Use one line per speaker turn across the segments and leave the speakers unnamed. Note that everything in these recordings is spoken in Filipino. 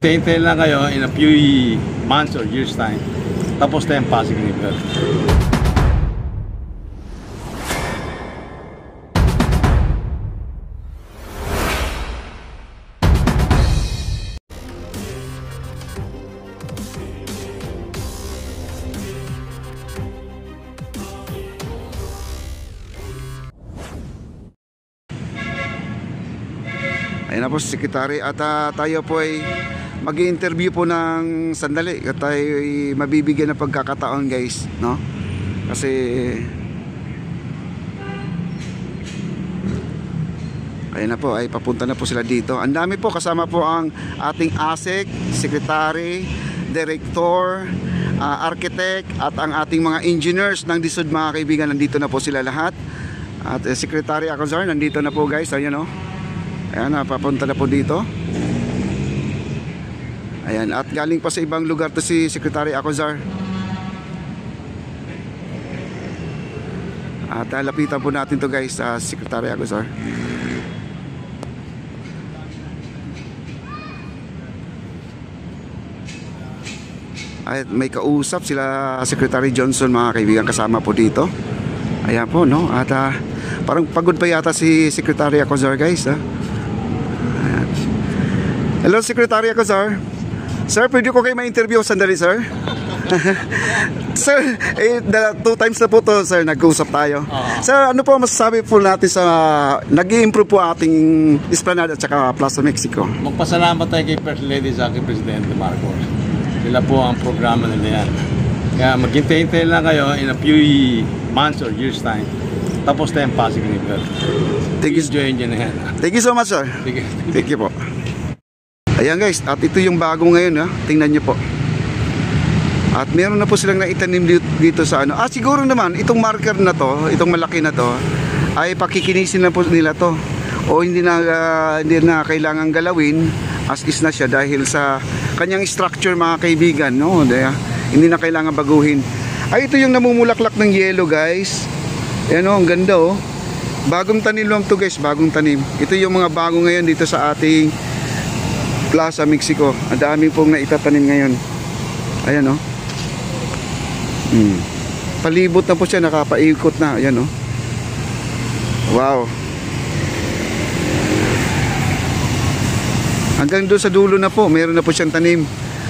Hintayin lang kayo in a few months or years time. Tapos na yung Pasig River.
Ayan na po si Secretary at tayo po ay mag-i-interview po ng sandali at tayo ay mabibigyan ng pagkakataon guys, no? Kasi ayan na po, ay papunta na po sila dito. Ang dami po, kasama po ang ating ASEC, Secretary, Director, Architect at ang ating mga engineers ng DSUD mga kaibigan. Nandito na po sila lahat. At Secretary Acozar nandito na po guys, ayan o. Ayan, papunta na po dito. Ayan, at galing pa sa ibang lugar to si Secretary Acozar. At lapitan po natin to guys, Secretary Acozar. At may kausap sila Secretary Johnson mga kaibigan, kasama po dito. Ayan po, no? At parang pagod pa yata si Secretary Acozar guys, Hello Secretary Acozar. Sir, pwede ko kayo ma-interview sandali sir? Sir, 2 times na po to sir, nag-uusap tayo. Sir, ano po masasabi po natin sa nag-i-improve po ating Esplanade at saka Plaza Mexico?
Magpasalamat tayo kay First Lady sa aking Presidente Marcos. Sila po ang programa nila yan. Kaya maghintay-hintay lang kayo in a few months or years time. Tapos na yung Pasig River. Thank you so much sir. Thank you po. Ayan guys, at ito yung bago ngayon tingnan nyo po. At meron na po silang naitanim dito sa ano. Siguro naman itong marker na to, itong malaki na to, ay pakikinisin na po nila to. O hindi na kailangan galawin, as is na siya dahil sa kanyang structure mga kaibigan, no? Hindi na kailangan baguhin. Ay, ito yung namumulaklak ng yellow guys. Ayan ang ganda oh. Bagong tanim lang to guys, bagong tanim. Ito yung mga bago ngayon dito sa ating Plaza Mexico. Ang dami pong naitatanim ngayon. Ayan oh. Palibot na po siya, nakapaikot na. Ayan oh. Wow. Hanggang doon sa dulo na po, meron na po siyang tanim.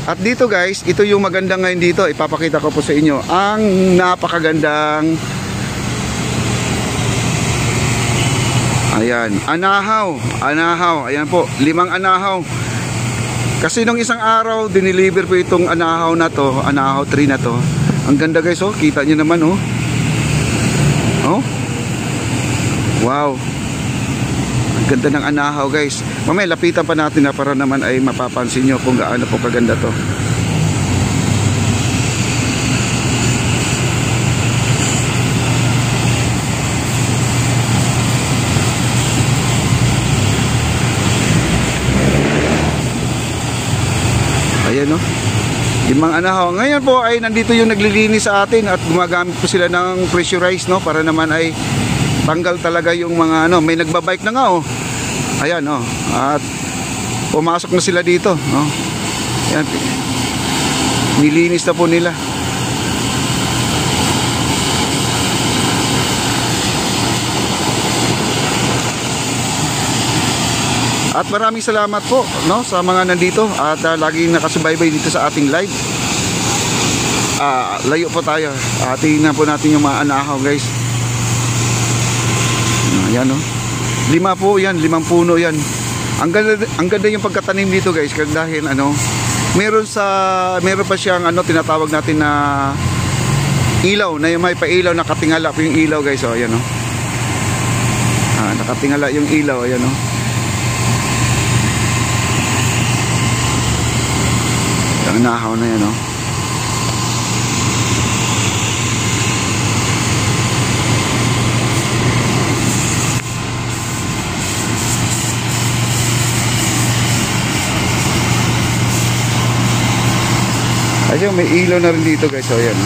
At dito guys, ito yung maganda ngayon dito. Ipapakita ko po sa inyo ang napakagandang ayan, anahaw. Ayan po, 5 anahaw. Kasi nung isang araw, dineliver po itong anahaw na to, anahaw tree na to. Ang ganda guys, oh, kita nyo naman, oh. Oh. Wow. Ang ganda ng anahaw guys. Mamaya lapitan pa natin na para naman ay mapapansin nyo kung gaano po kaganda to. Ayan no, 5 anahaw. Ngayon po ay nandito yung naglilinis sa atin at gumagamit po sila ng pressurized, no, para naman ay tanggal talaga yung mga ano, may nagbabike na nga oh. Ayan oh. At pumasok na sila dito, no. Ayan. Nilinis na po nila. At maraming salamat po, no, sa mga nandito at laging nakasubaybay dito sa ating live. Layo po tayo. Tingnan po natin yung mga anahaw guys. Ayan no. 5 po yan, 5 puno yan. Ang ganda yung pagkatanim dito guys, dahil ano, meron pa siyang ano, tinatawag natin na ilaw, na yung may pa-ilaw, nakatingala po yung ilaw guys. Oh, ayan no. Nakatingala yung ilaw, ayan no. Ang nahaw na yan, no? Ayun, may ilaw na rin dito guys. So, ayan.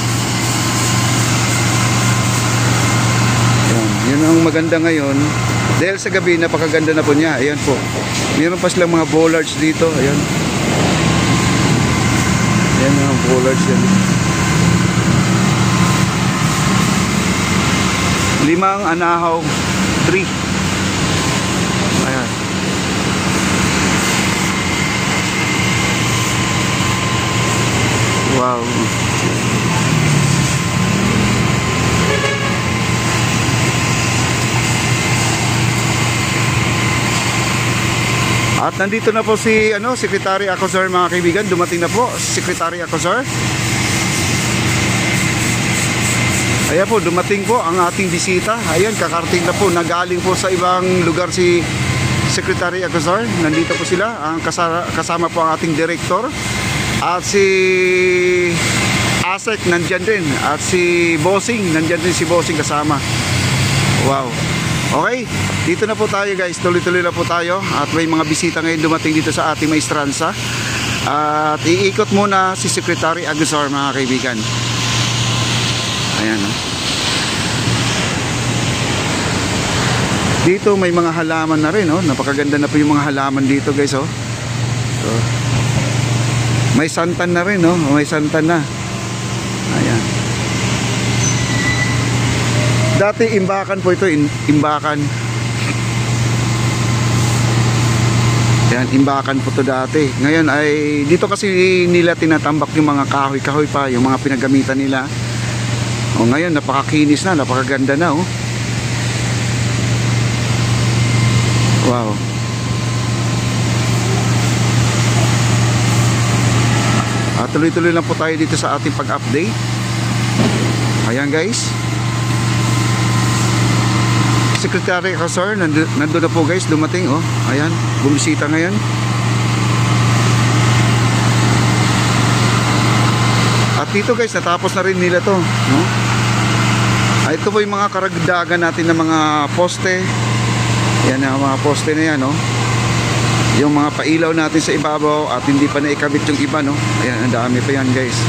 Yun ang maganda ngayon. Dahil sa gabi, napakaganda na po niya. Ayan po. Meron pa silang mga bollards dito. Ayan.
bollards yan. 5 anahaw tree. Ayan. Wow. At nandito na po si Secretary Acosar, mga kaibigan. Dumating na po Secretary Acosar. Ayan po, dumating po ang ating bisita. Ayan, kakarating na po. Nagaling po sa ibang lugar si Secretary Acosar. Nandito po sila. Kasama po ang ating director. At si Asek nandyan din. At si Bossing, nandyan din si Bossing kasama. Wow. Okay, dito na po tayo guys. Tuloy-tuloy na po tayo. At may mga bisita ngayon dumating dito sa ating maestranza. At iikot muna si Secretary Acosar, mga kaibigan. Ayan. Dito may mga halaman na rin. Napakaganda na po yung mga halaman dito guys. So, may santan na rin. May santan na. Ayan. Dati imbakan po ito, imbakan. Ayan, imbakan po ito dati. Ngayon ay dito kasi nila tinatambak yung mga kahoy-kahoy pa, yung mga pinagamitan nila. O ngayon napakakinis na, napakaganda na Wow. Tuloy-tuloy lang po tayo dito sa ating pag-update. Ayan guys. Secretary Acosar, nandun na po guys, dumating ayan, bumisita ngayon. At dito guys, natapos na rin nila to, ito po yung mga karagdagan natin ng mga poste. Yan ang mga poste na yan, yung mga pailaw natin sa ibabaw at hindi pa naikabit yung iba, ayan, ang dami pa yan guys.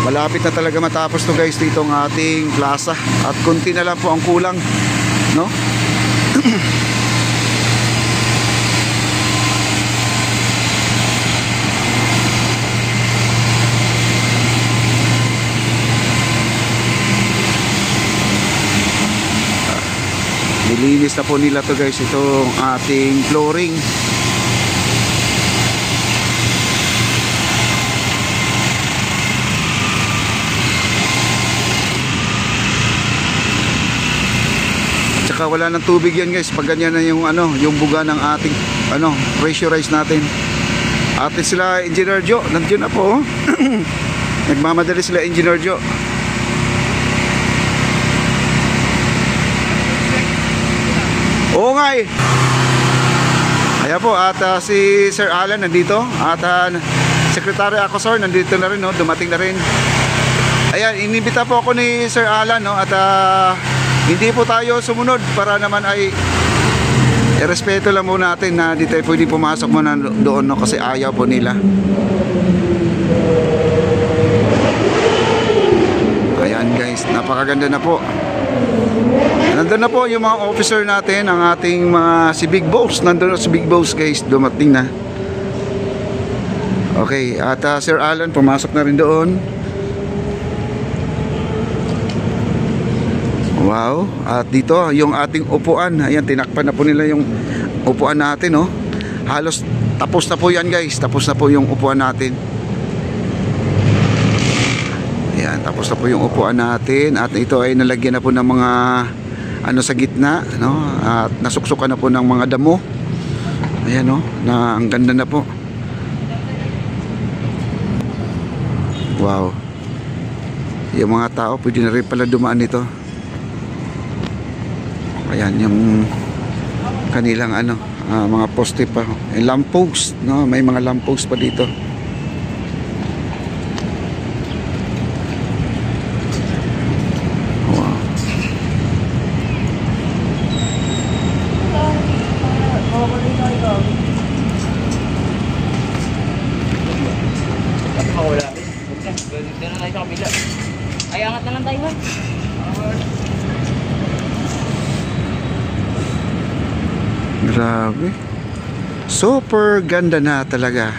Malapit na talaga matapos to guys dito ang ating plaza. At konti na lang po ang kulang, nilinis na po nila to guys, itong ating flooring. Saka wala ng tubig yan guys pag ganyan na yung yung buga ng ating pressurize natin. At sila Engineer Joe nandiyan na po. Nagmamadali sila Engineer Joe. Oo nga Ayan po, at si Sir Alan nandito. At Secretary Acosar nandito na rin, dumating na rin. Ayan, inibita po ako ni Sir Alan, at hindi po tayo sumunod para naman ay irespeto lang muna natin na di tayo pwede pumasok muna doon, kasi ayaw po nila. Ayan guys, napakaganda na po. Nandun na po yung mga officer natin, ang ating mga si Big Boss. Nandun na si Big Boss guys, dumating na. Okay, at Sir Alan pumasok na rin doon. Wow, at dito yung ating upuan. Ayan, tinakpan na po nila yung upuan natin, Halos tapos na po yan guys. Tapos na po yung upuan natin. Ayan, tapos na po yung upuan natin. At ito ay nalagyan na po ng mga sa gitna, At nasuksukan na po ng mga damo. Ayan, na ang ganda na po. Wow. Yung mga tao pwede na rin pala dumaan nito. Ayan yung kanilang mga poste pa, lamppost, may mga lamppost pa dito. Wow.
Ay, angat na lang tayo.
Grabe. Super ganda na talaga.